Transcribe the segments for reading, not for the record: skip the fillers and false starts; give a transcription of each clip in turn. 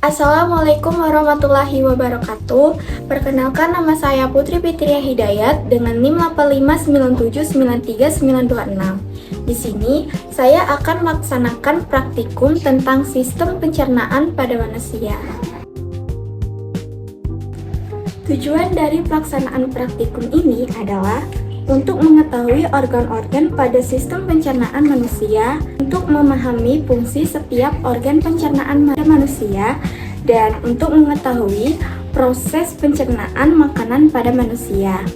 Assalamualaikum warahmatullahi wabarakatuh. Perkenalkan, nama saya Putri Fitria Hidayat dengan NIM 859793926. Di sini saya akan melaksanakan praktikum tentang sistem pencernaan pada manusia. Tujuan dari pelaksanaan praktikum ini adalah untuk mengetahui organ-organ pada sistem pencernaan manusia, untuk memahami fungsi setiap organ pencernaan pada manusia, dan untuk mengetahui proses pencernaan makanan pada manusia.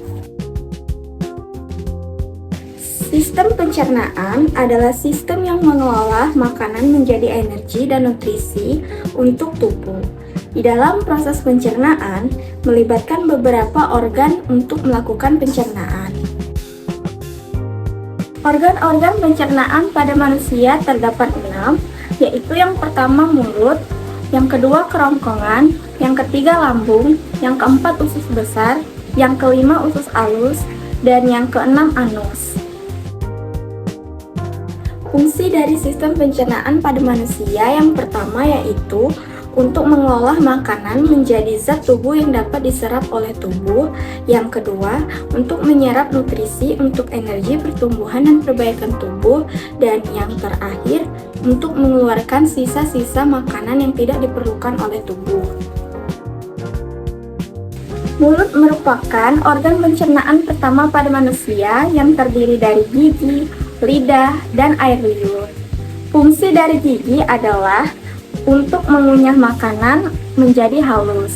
Sistem pencernaan adalah sistem yang mengelola makanan menjadi energi dan nutrisi untuk tubuh. Di dalam proses pencernaan, melibatkan beberapa organ untuk melakukan pencernaan. Organ-organ pencernaan pada manusia terdapat 6, yaitu yang pertama mulut, yang kedua kerongkongan, yang ketiga lambung, yang keempat usus besar, yang kelima usus alus, dan yang keenam anus. Fungsi dari sistem pencernaan pada manusia yang pertama yaitu untuk mengolah makanan menjadi zat tubuh yang dapat diserap oleh tubuh. Yang kedua, untuk menyerap nutrisi untuk energi pertumbuhan dan perbaikan tubuh. Dan yang terakhir, untuk mengeluarkan sisa-sisa makanan yang tidak diperlukan oleh tubuh. Mulut merupakan organ pencernaan pertama pada manusia yang terdiri dari gigi, lidah, dan air liur. Fungsi dari gigi adalah untuk mengunyah makanan menjadi halus,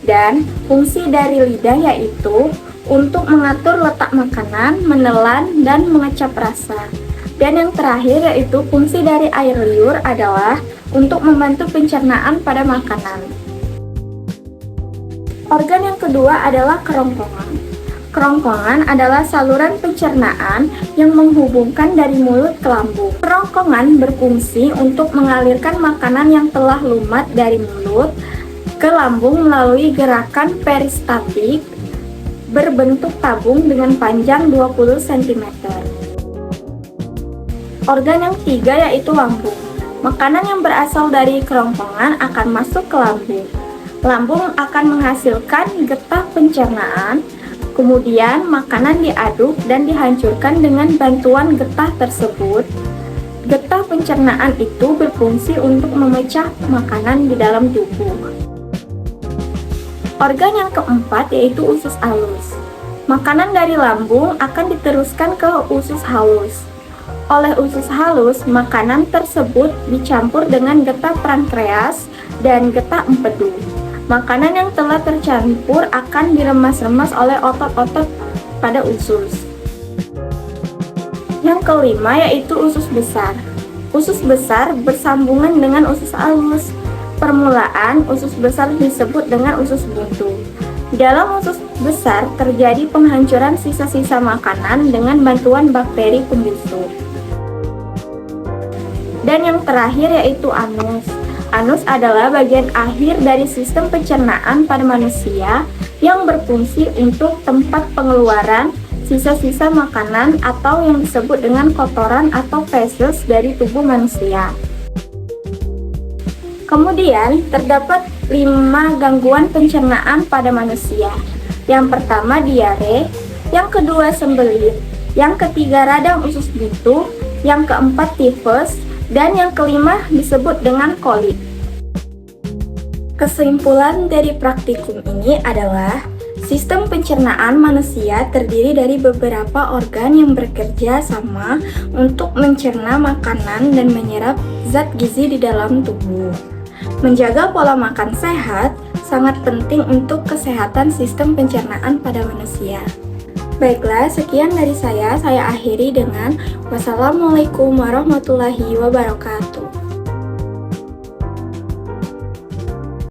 dan fungsi dari lidah yaitu untuk mengatur letak makanan, menelan, dan mengecap rasa. Dan yang terakhir yaitu fungsi dari air liur adalah untuk membantu pencernaan pada makanan. Organ yang kedua adalah kerongkongan. Kerongkongan adalah saluran pencernaan yang menghubungkan dari mulut ke lambung. Kerongkongan berfungsi untuk mengalirkan makanan yang telah lumat dari mulut ke lambung melalui gerakan peristaltik berbentuk tabung dengan panjang 20 cm. Organ yang ketiga yaitu lambung. Makanan yang berasal dari kerongkongan akan masuk ke lambung. Lambung akan menghasilkan getah pencernaan. Kemudian makanan diaduk dan dihancurkan dengan bantuan getah tersebut. Getah pencernaan itu berfungsi untuk memecah makanan di dalam tubuh. Organ yang keempat yaitu usus halus. Makanan dari lambung akan diteruskan ke usus halus. Oleh usus halus, makanan tersebut dicampur dengan getah pankreas dan getah empedu. Makanan yang telah tercampur akan diremas-remas oleh otot-otot pada usus. Yang kelima yaitu usus besar. Usus besar bersambungan dengan usus halus. Permulaan usus besar disebut dengan usus buntu. Di dalam usus besar terjadi penghancuran sisa-sisa makanan dengan bantuan bakteri pembusuk. Dan yang terakhir yaitu anus. Anus adalah bagian akhir dari sistem pencernaan pada manusia yang berfungsi untuk tempat pengeluaran sisa-sisa makanan atau yang disebut dengan kotoran atau feses dari tubuh manusia. Kemudian, terdapat 5 gangguan pencernaan pada manusia. Yang pertama diare, yang kedua sembelit, yang ketiga radang usus buntu, yang keempat tifus, dan yang kelima disebut dengan kolit. Kesimpulan dari praktikum ini adalah sistem pencernaan manusia terdiri dari beberapa organ yang bekerja sama untuk mencerna makanan dan menyerap zat gizi di dalam tubuh. Menjaga pola makan sehat sangat penting untuk kesehatan sistem pencernaan pada manusia. Baiklah, sekian dari saya akhiri dengan wassalamualaikum warahmatullahi wabarakatuh.